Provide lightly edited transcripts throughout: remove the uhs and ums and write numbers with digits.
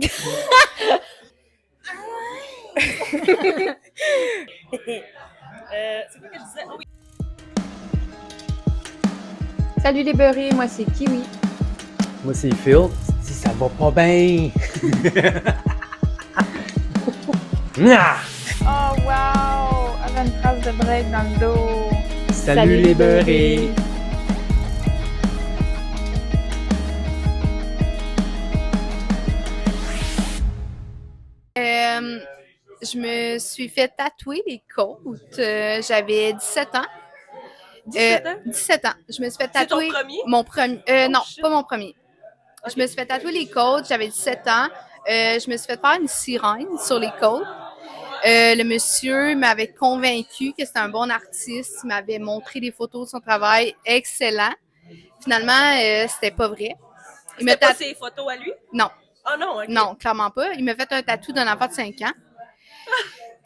C'est quoi que je disais? Oh, oui. Salut les beurrés, moi c'est Kiwi. Moi, c'est Phil. Si ça va pas bien. Oh wow! Avec une trace de break dans le dos. Salut les beurrés. Je me suis fait tatouer les côtes. J'avais 17 ans. 17 ans? 17 ans. Je me suis fait C'est ton tatouer. premier? Mon premier. Non, shit. pas mon premier. Je me suis fait tatouer les côtes. J'avais 17 ans. Je me suis fait faire une sirène sur les côtes. Le monsieur m'avait convaincu que c'était un bon artiste. Il m'avait montré des photos de son travail excellent. Finalement, c'était pas vrai. C'était pas ses photos à lui? Non. Oh non, ok. Non, clairement pas. Il m'a fait un tatou d'un enfant de 5 ans.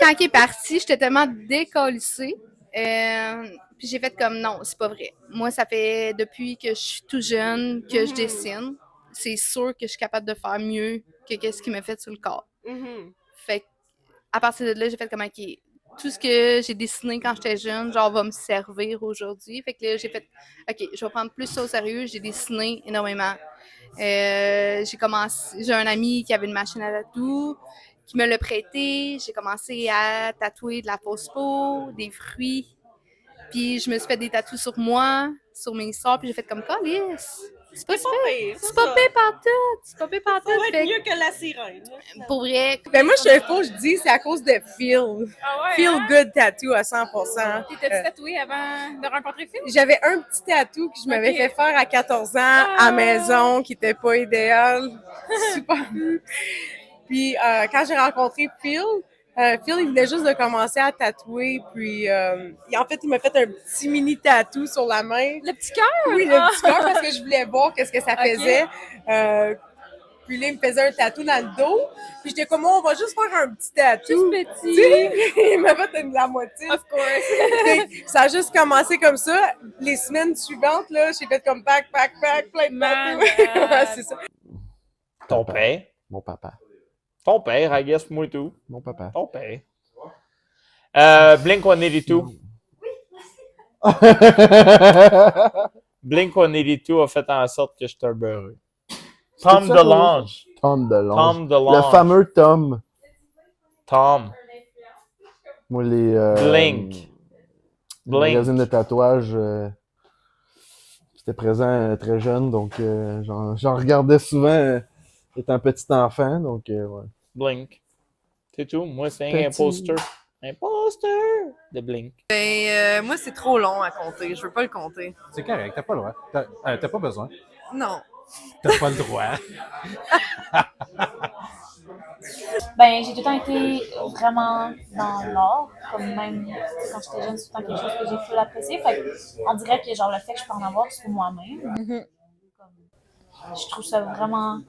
Quand il est parti, j'étais tellement décollissée. Puis j'ai fait comme non, c'est pas vrai. Moi, ça fait depuis que je suis tout jeune que je dessine. C'est sûr que je suis capable de faire mieux que ce qu'il m'a fait sur le corps. Fait à partir de là, j'ai fait comme OK. Tout ce que j'ai dessiné quand j'étais jeune, genre, va me servir aujourd'hui. Fait que là, j'ai fait OK, je vais prendre plus ça au sérieux. J'ai dessiné énormément. J'ai un ami qui avait une machine à tatou, qui me l'a prêté. J'ai commencé à tatouer de la fausse peau, des fruits. Puis je me suis fait des tatous sur moi, sur mes sorts, puis j'ai fait comme calice. C'est pas pire. C'est pas pire partout. C'est pas pire partout. Ça va être mieux que la sirène. Pour vrai. Ben moi, je faux, je dis, c'est à cause de Phil. Ah ouais, Feel hein? good tattoo à 100%. T'étais-tu tatouée avant de rencontrer Phil? J'avais un petit tatou que je m'avais fait faire à 14 ans à la maison, qui était pas idéal. Super. Puis quand j'ai rencontré Phil, Phil, il venait juste de commencer à tatouer, puis en fait, il m'a fait un petit mini tatou sur la main. Le petit cœur? Oui, le petit cœur, parce que je voulais voir qu'est-ce que ça faisait. Puis là, il me faisait un tatou dans le dos. Puis j'étais comme, on va juste faire un petit tatou. Juste petit. Tu sais? Il m'a fait la moitié. Of course. Ça a juste commencé comme ça. Les semaines suivantes, là, j'ai fait comme pack, plein de tatous. Ouais, c'est ça. Ton père. Mon papa. Ton père, I guess, moi tout. Mon papa. Ton père. Blink-182. Blink-182 a fait en sorte que je te beurre. Tom ça, DeLonge. Tom DeLonge. Tom DeLonge. Le fameux Tom. Tom. Moi, les Blink. les magazines de tatouage, j'étais présent très jeune, donc j'en regardais souvent étant petit enfant, donc ouais. Blink. C'est tout. Moi, c'est un Petit. imposteur. Imposteur de Blink. Moi, c'est trop long à compter. Je veux pas le compter. C'est correct, t'as pas le droit. T'as pas besoin. Non. T'as pas le droit. Ben, j'ai tout le temps été vraiment dans l'art, comme même quand j'étais jeune, c'est tout le temps quelque chose que j'ai full apprécié. Fait on dirait que genre le fait que je peux en avoir sur moi-même, comme, je trouve ça vraiment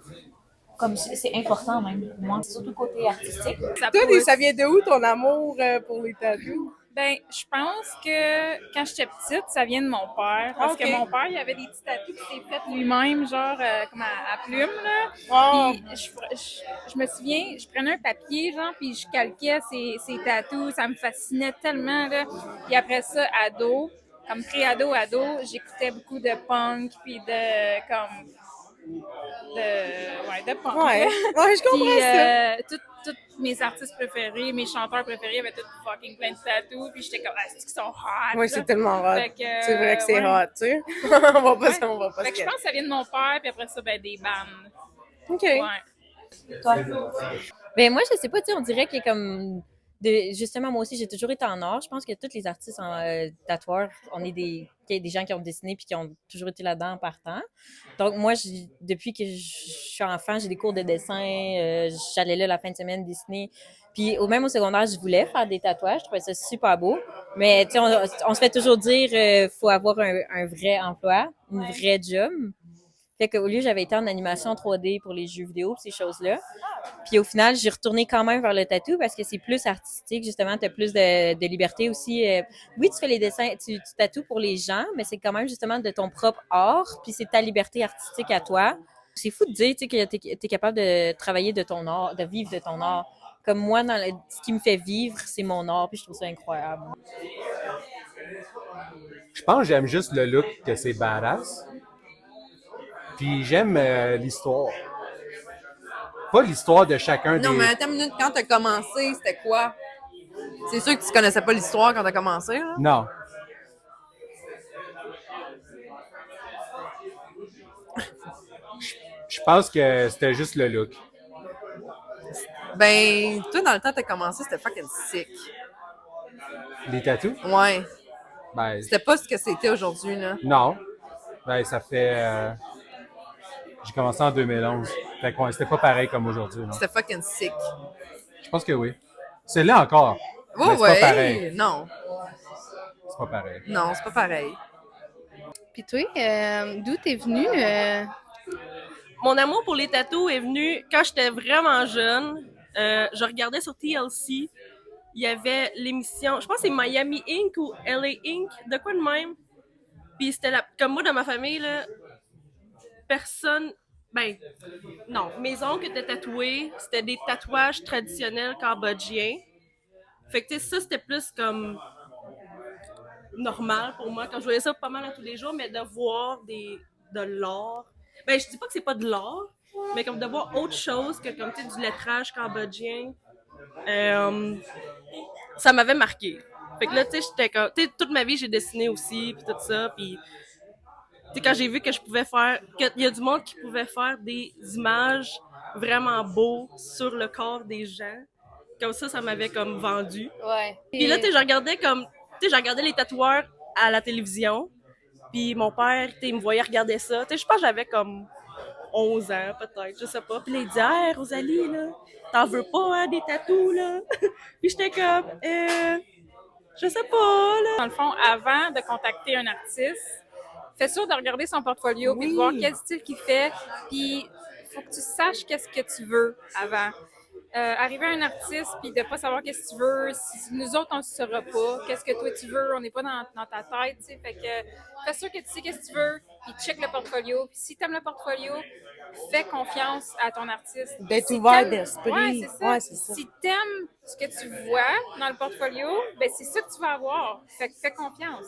comme c'est important même pour moi, c'est surtout le côté artistique. Toi, ça vient de où ton amour pour les tatous? Ben, je pense que quand j'étais petite, ça vient de mon père. Parce que mon père, il avait des petits tatous qu'il s'est fait lui-même, genre comme à plume, là. Wow. Puis je me souviens, je prenais un papier, genre, puis je calquais ses tatous. Ça me fascinait tellement, là. Puis après ça, ado, comme pré-ado, j'écoutais beaucoup de punk, puis de, comme... de punk. Ouais, je comprends ça. Tous mes artistes préférés, mes chanteurs préférés avaient tous fucking plein de tatous, puis j'étais comme, ah, c'est qu'ils sont hot! Oui, c'est tellement hot. Fait que, C'est vrai que c'est hot, tu sais. on va pas Fait que je pense que ça vient de mon père, puis après ça, ben, des bandes. OK. Ouais. Toi? Ben moi, je sais pas, tu sais, on dirait que comme justement, moi aussi, j'ai toujours été en art. Je pense que tous les artistes tatoueurs, on est des gens qui ont dessiné puis qui ont toujours été là-dedans en partant. Donc moi, depuis que je suis enfant, j'ai des cours de dessin. J'allais là la fin de semaine dessiner. Puis même au secondaire, je voulais faire des tatouages. Je trouvais ça super beau. Mais tu sais, on se fait toujours dire faut avoir un vrai emploi, une vraie job. Fait qu'au lieu, j'avais été en animation 3D pour les jeux vidéo, ces choses-là. Puis au final, j'ai retourné quand même vers le tatou parce que c'est plus artistique, justement, tu as plus de liberté aussi. Oui, tu fais les dessins, tu tatoues pour les gens, mais c'est quand même justement de ton propre art, puis c'est ta liberté artistique à toi. C'est fou de dire, tu sais, que t'es capable de travailler de ton art, de vivre de ton art. Comme moi, ce qui me fait vivre, c'est mon art, puis je trouve ça incroyable. Je pense que j'aime juste le look que c'est badass. Puis j'aime l'histoire. Pas l'histoire de chacun Non, des... mais attends une minute, quand t'as commencé, c'était quoi? C'est sûr que tu connaissais pas l'histoire quand t'as commencé, là? Non. Je pense que c'était juste le look. Ben, toi, dans le temps, t'as commencé, c'était fucking sick. Les tatous? Ouais. Ben, C'était pas ce que c'était aujourd'hui, là. non. Ben, ça fait... j'ai commencé en 2011. Fait que ouais, c'était pas pareil comme aujourd'hui, non? C'était fucking sick. Je pense que oui. C'est là encore. Ouais, mais c'est ouais. pas pareil. Non. C'est pas pareil. Non, c'est pas pareil. Puis toi, d'où t'es venu? Mon amour pour les tatous est venu quand j'étais vraiment jeune. Je regardais sur TLC. Il y avait l'émission, je pense que c'est Miami Inc. ou LA Inc. De quoi de même. Puis c'était comme moi dans ma famille, là, personne. Ben, non. Mes oncles étaient tatoués. C'était des tatouages traditionnels cambodgiens. Fait que, tu sais, ça, c'était plus comme normal pour moi. Quand je voyais ça pas mal à tous les jours, mais de voir de l'art. Ben, je dis pas que c'est pas de l'art, mais comme de voir autre chose que comme, tu sais, du lettrage cambodgien. Ça m'avait marqué. Fait que là, tu sais, j'étais comme... Tu sais, toute ma vie, j'ai dessiné aussi, puis tout ça, puis... Tu sais, quand j'ai vu que je pouvais faire... qu'il y a du monde qui pouvait faire des images vraiment beaux sur le corps des gens, comme ça m'avait comme vendu. Ouais. Puis là, tu sais, je regardais comme... Tu sais, je regardais les tatoueurs à la télévision, puis mon père, tu sais, il me voyait regarder ça. Tu sais, je pense que j'avais comme 11 ans, peut-être, je sais pas. Puis là, il dit « Hey, Rosalie, là, t'en veux pas, hein, des tatous, là? » Puis j'étais comme je sais pas, là. Dans le fond, avant de contacter un artiste, fais sûr de regarder son portfolio puis de voir quel style qu'il fait. Puis, il faut que tu saches qu'est-ce que tu veux avant. Arriver à un artiste puis de pas savoir qu'est-ce que tu veux, si nous autres, on ne saura pas. Qu'est-ce que toi, tu veux? On n'est pas dans ta tête, tu sais. Fait que, fais sûr que tu sais qu'est-ce que tu veux puis check le portfolio. Puis si tu aimes le portfolio, fais confiance à ton artiste. D'être ouvert t'aimes- d'esprit. Ouais, c'est ça. Ouais, c'est ça. Si t'aimes ce que tu vois dans le portfolio, ben c'est ça que tu vas avoir. Fait que fais confiance.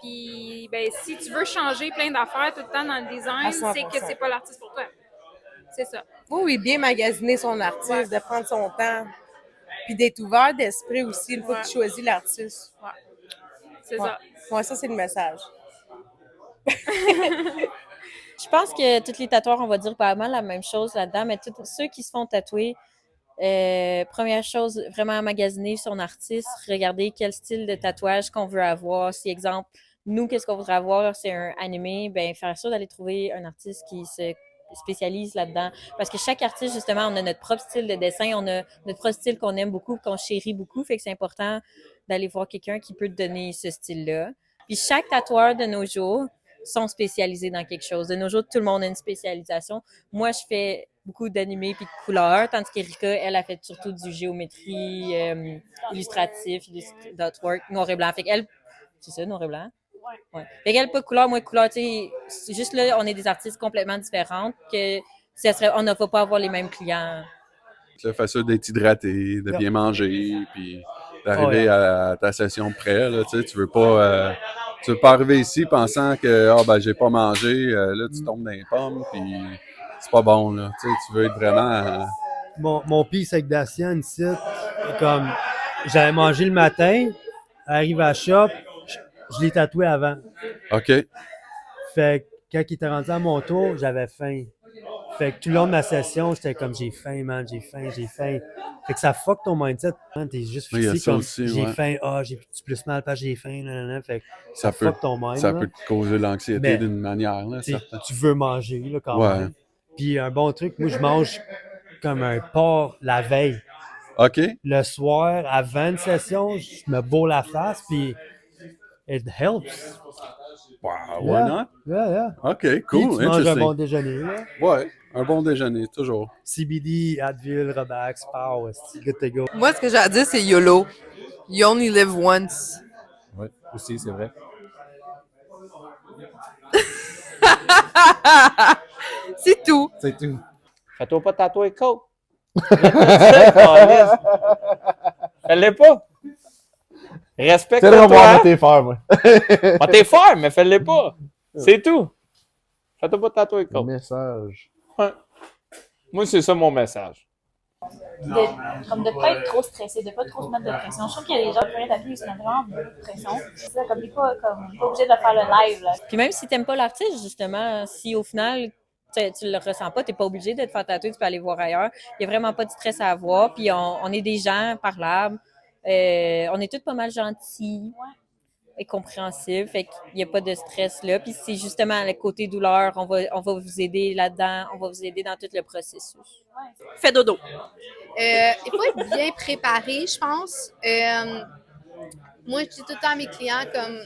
Puis, ben, si tu veux changer plein d'affaires tout le temps dans le design, À c'est 100%. que c'est pas l'artiste pour toi. C'est ça. Oui, bien magasiner son artiste, de prendre son temps. Puis d'être ouvert d'esprit aussi, une fois que tu choisis l'artiste. C'est Ouais. ça. Ouais, ça, c'est le message. Je pense que tous les tatoueurs, on va dire pas mal la même chose là-dedans, mais tous ceux qui se font tatouer, première chose, vraiment magasiner son artiste, regarder quel style de tatouage qu'on veut avoir. Si, exemple, nous, qu'est-ce qu'on voudrait avoir, c'est un animé, ben faire sûr d'aller trouver un artiste qui se spécialise là-dedans. Parce que chaque artiste, justement, on a notre propre style de dessin, on a notre propre style qu'on aime beaucoup, qu'on chérit beaucoup, fait que c'est important d'aller voir quelqu'un qui peut te donner ce style-là. Puis chaque tatoueur de nos jours sont spécialisés dans quelque chose. De nos jours, tout le monde a une spécialisation. Moi, je fais beaucoup d'animés puis de couleurs, tandis qu'Erika, elle a fait surtout du géométrie, illustratif, d'artwork, noir et blanc. Fait qu'elle, c'est ça, noir et blanc? Ouais. Fait qu'elle, pas de couleur, moi de couleur, tu sais, c'est juste là, on est des artistes complètement différents, que on ne va pas avoir les mêmes clients. C'est facile d'être hydraté, de bien manger, puis d'arriver à ta session prêt. Là, tu veux pas arriver ici pensant que ben j'ai pas mangé, là tu tombes dans les pommes, puis c'est pas bon. Là, tu veux être vraiment... Mon pisse avec Dacian ici, comme j'avais mangé le matin, arrive à la shop, je l'ai tatoué avant. OK. Fait que quand il était rendu à mon tour, j'avais faim. Fait que tout le long de ma session, j'étais comme j'ai faim, man, j'ai faim. Fait que ça fuck ton mindset. T'es juste fixé comme j'ai faim, j'ai plus mal parce que j'ai faim, nanana. Fait que ça fuck ton mind. Ça peut te causer l'anxiété d'une manière. Là, tu veux manger là, quand même. Puis un bon truc, moi je mange comme un porc la veille. OK. Le soir, avant une session, je me bourre la face, puis it helps. Wow, why not? Yeah. OK, cool. Puis tu manges un bon déjeuner, là. Ouais, un bon déjeuner, toujours. CBD, Advil, Robax, Pow, good to go. Moi, ce que j'ai à dire, c'est YOLO. You only live once. Oui, aussi, c'est vrai. C'est tout. C'est tout. Fais-toi pas tatouer Coke. Fais-le pas. C'est Respecte-toi. de revoir tes faire, moi. T'es fort, mais fais-le pas. C'est tout. Fais-toi pas tatouer Coke. Message. Ouais. Moi, c'est ça mon message. Comme de pas être trop stressé, de pas trop se mettre de pression. Je trouve qu'il y a des gens qui peuvent tatouer, ils se mettent vraiment beaucoup de pression. C'est ça, comme t'es pas obligé de faire le live, là. Puis même si t'aimes pas l'artiste, justement, si au final tu le ressens pas, t'es pas obligé de te faire tatouer, tu peux aller voir ailleurs. Il y a vraiment pas de stress à avoir. Puis on est des gens parlables. On est tous pas mal gentils et compréhensifs. Fait qu'il n'y a pas de stress là. Puis c'est justement le côté douleur, on va vous aider là-dedans. On va vous aider dans tout le processus. Fais dodo. Il faut être bien préparé, je pense. Moi, je dis tout le temps à mes clients comme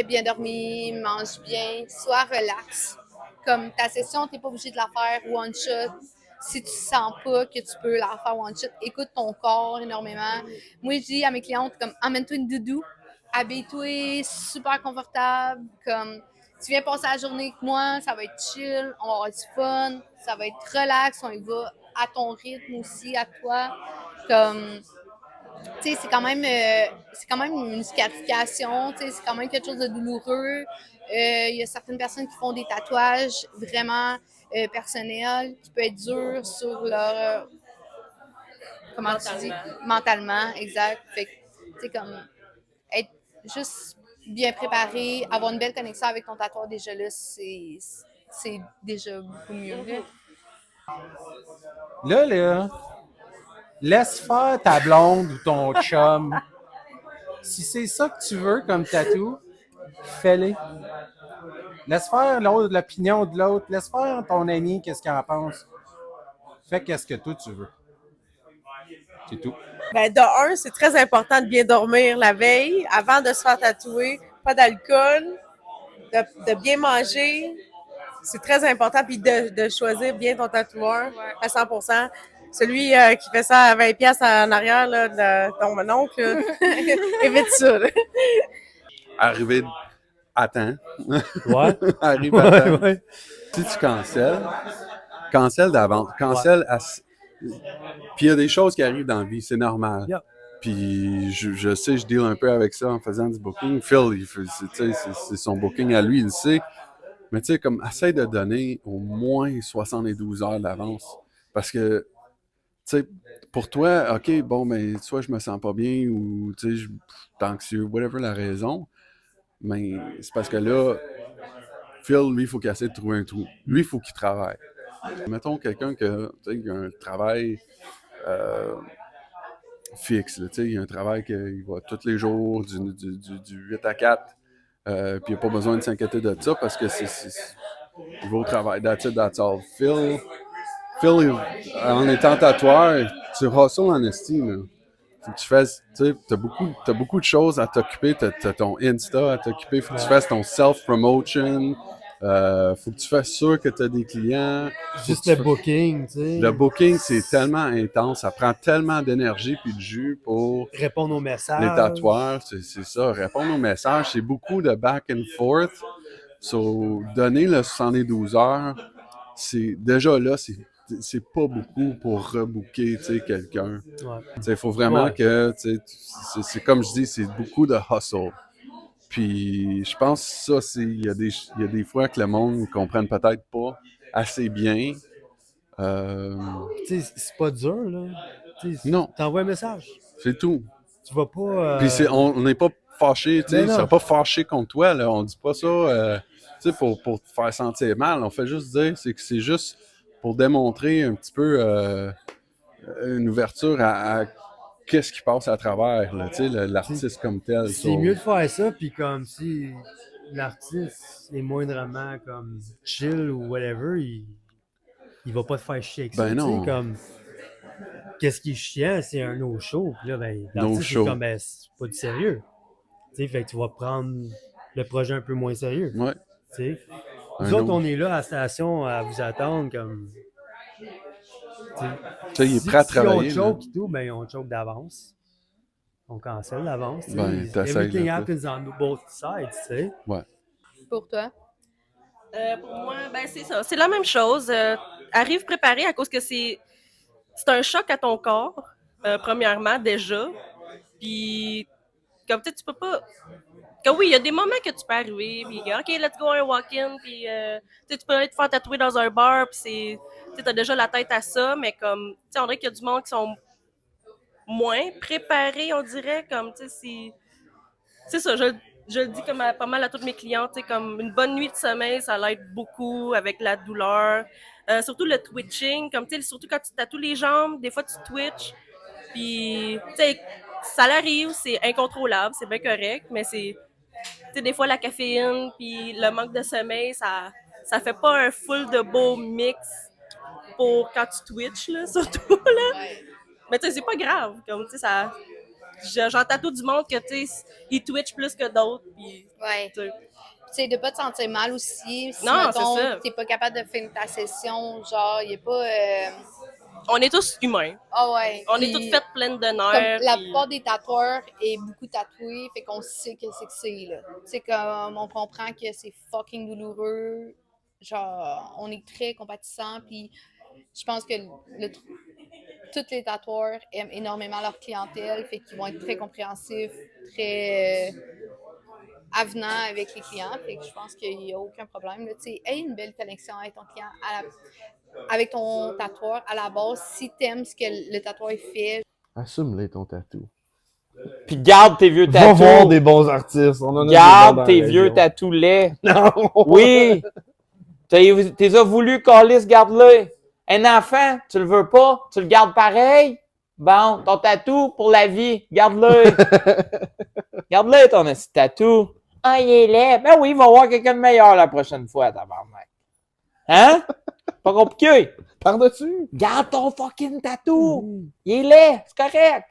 bien dormi, mange bien, sois relax. Comme ta session, tu n'es pas obligé de la faire one shot. Si tu sens pas que tu peux la faire one shot, écoute ton corps énormément. Moi, je dis à mes clientes comme emmène-toi une doudou, habille-toi super confortable, comme tu viens passer la journée avec moi, ça va être chill, on va avoir du fun, ça va être relax, on y va à ton rythme aussi, à toi. Comme, tu sais, c'est quand même une scarification, tu sais, c'est quand même quelque chose de douloureux. Il y a certaines personnes qui font des tatouages vraiment personnels, qui peuvent être durs sur leur... comment tu dis? Mentalement, exact. Fait que, tu sais, comme, être juste bien préparé, avoir une belle connexion avec ton tatoueur, déjà là, c'est déjà beaucoup mieux. Là, laisse faire ta blonde ou ton chum. Si c'est ça que tu veux comme tatou, fais-le. Laisse faire l'opinion de l'autre. Laisse faire ton ami, qu'est-ce qu'il en pense. Fais qu'est-ce que toi tu veux. C'est tout. Ben, de un, c'est très important de bien dormir la veille avant de se faire tatouer. Pas d'alcool, de bien manger. C'est très important. Puis de choisir bien ton tatoueur à 100%. Celui qui fait ça à 20$ en arrière là, de ton oncle, évite ça. Là. Arriver à temps. Ouais. Arrive à temps. Ouais. Si tu cancelle d'avance. Cancelle à... Puis il y a des choses qui arrivent dans la vie, c'est normal. Yeah. Puis je sais, je deal un peu avec ça en faisant du booking. Phil, c'est son booking à lui, il le sait. Mais tu sais, comme, essaye de donner au moins 72 heures d'avance. Parce que, tu sais, pour toi, OK, bon, mais soit je me sens pas bien ou, tu sais, je suis anxieux, whatever la raison. Mais c'est parce que là, Phil, lui, il faut qu'il essaie de trouver un trou. Lui, il faut qu'il travaille. Mettons quelqu'un qui a un travail fixe. Là, il y a un travail qu'il va tous les jours du 8 à 4. Puis il n'y a pas besoin de s'inquiéter de ça parce que il va au travail. That's it, that's all. Phil, en étant tatoueur, tu hustles en estime. Faut que tu fasses, tu sais, t'as beaucoup de choses à t'occuper. T'as ton Insta à t'occuper. Faut que tu fasses ton self-promotion. Faut que tu fasses sûr que tu as des clients. Juste le booking, tu sais. Le booking, c'est tellement intense. Ça prend tellement d'énergie puis de jus pour répondre aux messages. Les tatoueurs, c'est ça. Répondre aux messages, c'est beaucoup de back and forth. So, donner le 72 heures, c'est déjà là, c'est pas beaucoup pour rebooker quelqu'un. Il faut vraiment que, c'est comme je dis, c'est beaucoup de hustle. Puis je pense que ça, il y a des fois que le monde ne comprenne peut-être pas assez bien. C'est pas dur, là. Non. T'envoies un message. C'est tout. Tu vas pas... Puis on n'est pas fâché, tu sais, on sera pas fâché contre toi, là. On dit pas ça pour te faire sentir mal. On fait juste dire que c'est juste pour démontrer un petit peu une ouverture à qu'est-ce qui passe à travers, là, l'artiste comme tel. C'est mieux de faire ça, puis comme si l'artiste est moindrement comme chill ou whatever, il va pas te faire chier avec ça. Non. Comme, qu'est-ce qui est chiant, c'est un no-show. Puis là, l'artiste est comme, c'est pas du sérieux. Fait que tu vas prendre le projet un peu moins sérieux. Ouais. Nous autres, on est là à la station à vous attendre comme... il est prêt à travailler. Si on choke et tout, on choke d'avance. On cancelle d'avance. Everything happens on both sides, tu sais. Ouais. Pour toi? Pour moi, ben c'est ça. C'est la même chose. Arrive préparé à cause que c'est un choc à ton corps, premièrement, déjà. Puis, comme tu sais, tu peux pas. Comme oui, il y a des moments que tu peux arriver, puis OK, let's go un walk-in, puis tu peux aller te faire tatouer dans un bar, puis t'as déjà la tête à ça, mais comme, tu sais, on dirait qu'il y a du monde qui sont moins préparés, on dirait, comme, tu sais, c'est ça, je le dis comme pas mal à toutes mes clientes, comme une bonne nuit de sommeil, ça l'aide beaucoup avec la douleur. Surtout le twitching, comme tu sais, surtout quand tu tatoues les jambes, des fois tu twitches, puis tu sais, ça l'arrive, c'est incontrôlable, c'est bien correct, mais c'est, tu sais, des fois la caféine puis le manque de sommeil, ça fait pas un full de beau mix pour quand tu twitches, là, surtout, là. Mais tu sais, c'est pas grave, comme tu sais, ça... J'en tatoue du monde que, tu sais, ils twitchent plus que d'autres. Puis, ouais. Tu sais, de pas te sentir mal aussi. Si, non, mettons, c'est ça. T'es pas capable de finir ta session, genre, il a pas... On est tous humains. Ah ouais. On est toutes faites pleines de nerfs. La plupart des tatoueurs est beaucoup tatoués, fait qu'on sait que c'est, là. Tu sais, comme on comprend que c'est fucking douloureux. Genre, on est très compatissants, puis je pense que tous les tatoueurs aiment énormément leur clientèle, fait qu'ils vont être très compréhensifs, très avenants avec les clients, fait que je pense qu'il n'y a aucun problème. Tu sais, aie une belle connexion avec ton client, avec ton tatoueur à la base, si t'aimes ce que le tatoueur fait. Assume-les ton tatou. Puis garde tes vieux tatous. Va voir des bons artistes. On en a garde tes vieux tatous laids. Non! Oui! T'es voulu, Calis, garde-le. Un enfant, tu le veux pas, tu le gardes pareil. Bon, ton tatou pour la vie, garde-le. Garde-le, ton tatou. Ah, il est laid. Ben oui, il va voir quelqu'un de meilleur la prochaine fois, tabarnak. Hein? Pas compliqué. Par-dessus. Garde ton fucking tatou. Il est laid, c'est correct.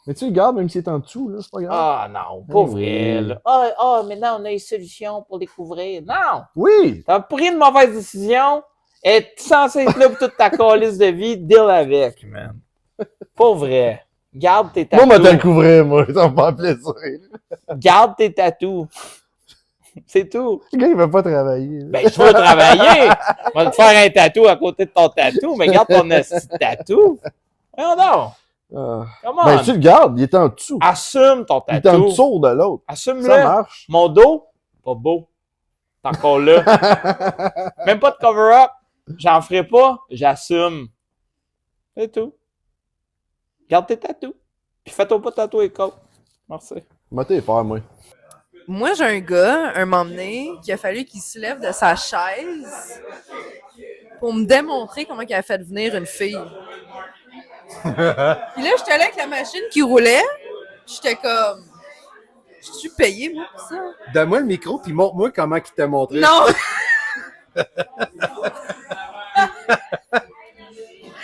Mais tu le gardes même s'il est en dessous, là, c'est pas grave. Ah non, pas vrai, là. Ah, maintenant on a une solution pour découvrir. Non! Oui! T'as pris une mauvaise décision, et tu es censé être là pour toute ta calice de vie, deal avec, man. Pas vrai. Garde tes tatous. Moi, je vais te le couvrir, moi, ça me fait plaisir. Garde tes tatous. C'est tout. Le gars, il veut pas travailler. Là. Ben, je veux travailler. On va te faire un tatou à côté de ton tatou, mais garde ton tatou. Voyons donc. Ben, tu le gardes, il est en dessous. Assume ton tatou. Il est en dessous de l'autre. Assume-le. Ça marche. Mon dos, pas beau. T'es encore là. Même pas de cover-up. J'en ferai pas. J'assume. C'est tout. Garde tes tatous. Puis fais-toi pas tatouer les côtes. Merci. Moi, t'es fort, moi. Moi, j'ai un gars, un moment donné, qui a fallu qu'il se lève de sa chaise pour me démontrer comment il a fait venir une fille. Puis là, j'étais là avec la machine qui roulait. J'étais comme... Je suis payé, moi, pour ça? Donne-moi le micro, puis montre-moi comment il t'a montré. Non!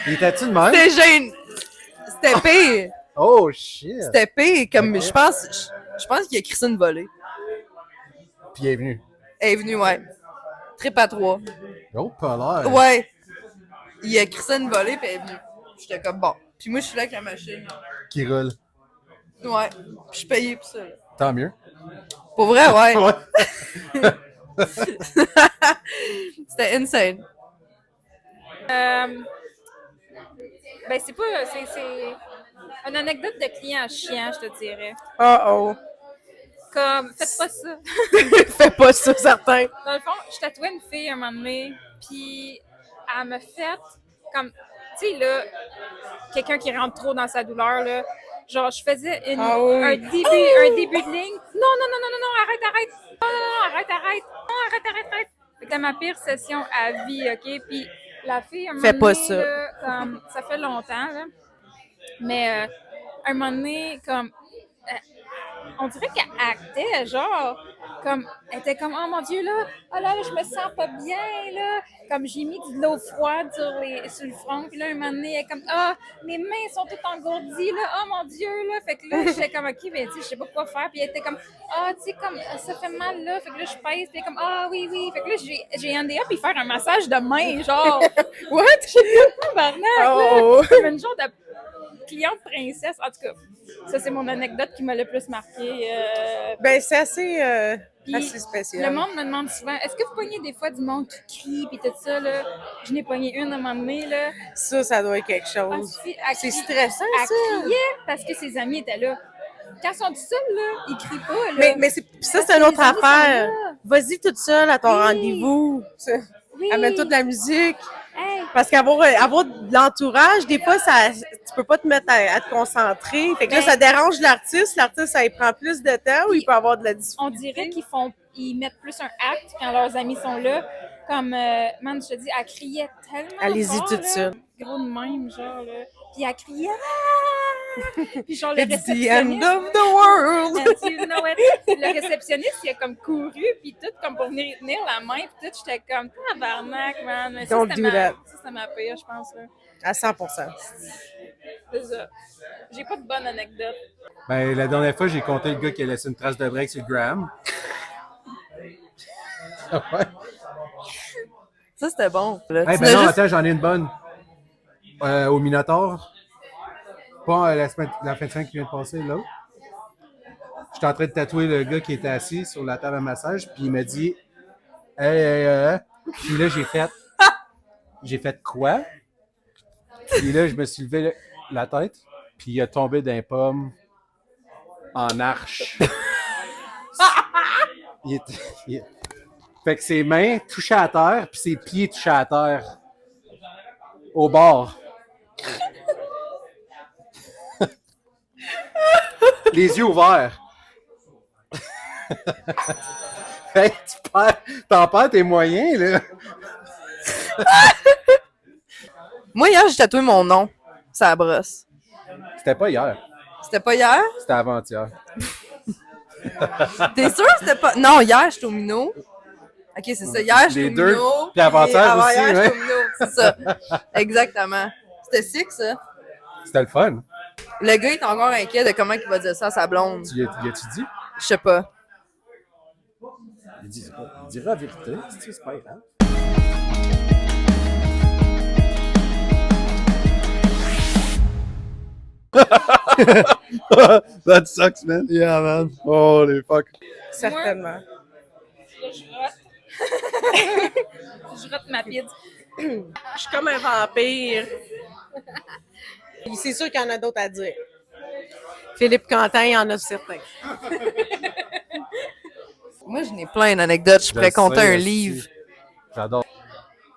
Il était-tu de même? C'était gêne. C'était pire. Oh, shit! C'était pire. Comme, je pense qu'il a crissé une volée. Puis il est venu. Elle est venue, ouais. Trip à 3. Oh, pas l'air. Ouais. Il a crissé une volée, puis elle est venue. J'étais comme, bon. Puis moi, je suis là avec la machine. Qui roule. Ouais. Puis je suis payé pour ça. Là. Tant mieux. Pour vrai, ouais. Ouais. C'était insane. Ben, c'est pas... C'est une anecdote de client chiant, je te dirais. Oh. Comme, faites pas ça. Fais pas ça, certain. Dans le fond, je tatouais une fille un moment donné, puis elle me fait comme... Tu sais, là, quelqu'un qui rentre trop dans sa douleur, là, genre, je faisais un début de ligne. Non, arrête. Non, arrête. C'était ma pire session à vie, OK? Puis la fille, un moment donné, pas ça. là, comme, ça fait longtemps, là, mais un moment donné, comme... on dirait qu'elle actait, genre, comme, elle était comme, oh mon Dieu, là, oh là, je me sens pas bien, là. Comme, j'ai mis de l'eau froide sur le front, puis là, un moment donné, elle est comme, ah, mes mains sont toutes engourdies, là, oh mon Dieu, là. Fait que là, j'étais comme, ok, ben, tu sais, je sais pas quoi faire, puis elle était comme, ah, tu sais, comme, ça fait mal, là. Fait que là, je pèse, puis elle est comme, ah, oui. Fait que là, j'ai endé up, puis faire un massage de main, genre. What? Je sais pas, barnac, là. Comme une genre de cliente princesse. En tout cas, ça, c'est mon anecdote qui m'a le plus marqué. Ben, c'est assez Puis, spécial. le monde me demande souvent, est-ce que vous pognez des fois du monde qui crie puis tout ça, là? Je n'ai pogné une à un moment donné, là. Ça doit être quelque chose. C'est stressant, elle ça. criait parce que ses amis étaient là. Quand ils sont tout seuls, là, ils crient pas, là. Mais c'est Parce une que autre les amis sont affaire. là. Vas-y toute seule à ton Oui. rendez-vous. Oui. Amène toute la musique. Hey. Parce qu'avoir de l'entourage, des fois, tu peux pas te mettre à te concentrer. Fait que là, Ben- ça dérange l'artiste. L'artiste, ça y prend plus de temps ou il peut avoir de la difficulté. On dirait qu'ils mettent plus un acte quand leurs amis sont là. Comme, man, je te dis, elle criait tellement Allez-y fort, toute là. seule. Gros de même, genre, là. Puis elle criait, ah! Puis genre, le It's the end réceptionniste... of the world! And you know it. Le réceptionniste, il a comme couru, puis tout, comme pour venir tenir la main, puis tout, j'étais comme, tabarnak, man. Mais Don't do that. Ça, c'était ma pire, je pense, là. À 100%. C'est ça. J'ai pas de bonne anecdote. Ben, la dernière fois, j'ai compté le gars qui a laissé une trace de break sur le gram. Ouais. Ça, c'était bon. Eh ben non, attends, j'en ai une bonne. Au Minotaur. Pas la fin de semaine qui vient de passer, là. J'étais en train de tatouer le gars qui était assis sur la table à massage, puis il m'a dit hey. Puis là, j'ai fait quoi? Puis là, je me suis levé la tête, puis il a tombé d'un pomme en arche. Fait que ses mains touchaient à terre, puis ses pieds touchaient à terre. Au bord. Les yeux ouverts. Hey, t'en perds tes moyens, là. Moi, hier, j'ai tatoué mon nom. Ça brosse. C'était pas hier. C'était pas hier? C'était avant-hier. T'es sûr que c'était pas... Non, hier, j'étais au Minot. OK, c'est ça. Hier, j'étais Les au deux, Minot. puis avant-hier aussi, hier, ouais. j'étais au Minot. C'est ça. Exactement. C'était sick, ça. C'était le fun. Le gars, il est encore inquiet de comment il va dire ça à sa blonde. Tu as-tu dit? Je sais pas. Il dira la vérité. C'est pas grave. That sucks, man. Yeah, man. Holy fuck. Certainement. Là, je rote. Je rote ma pizza. Je suis comme un vampire. C'est sûr qu'il y en a d'autres à dire. Philippe Quentin, il y en a certains. Moi, je n'ai plein d'anecdotes. Je pourrais compter un livre. J'adore.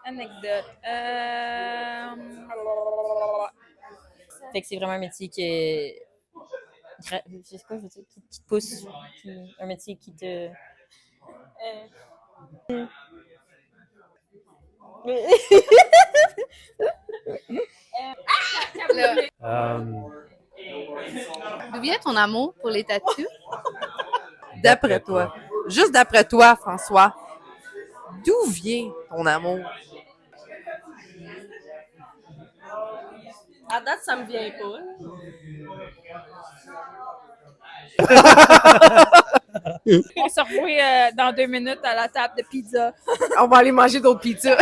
Anecdote. Fait que c'est vraiment un métier qui je sais quoi, je veux dire, qui te pousse. Un métier qui te. D'où vient ton amour pour les tatous? D'après toi. Juste d'après toi, François. D'où vient ton amour? À date, ça me vient pas. On se revoit dans 2 minutes à la table de pizza. On va aller manger d'autres pizzas.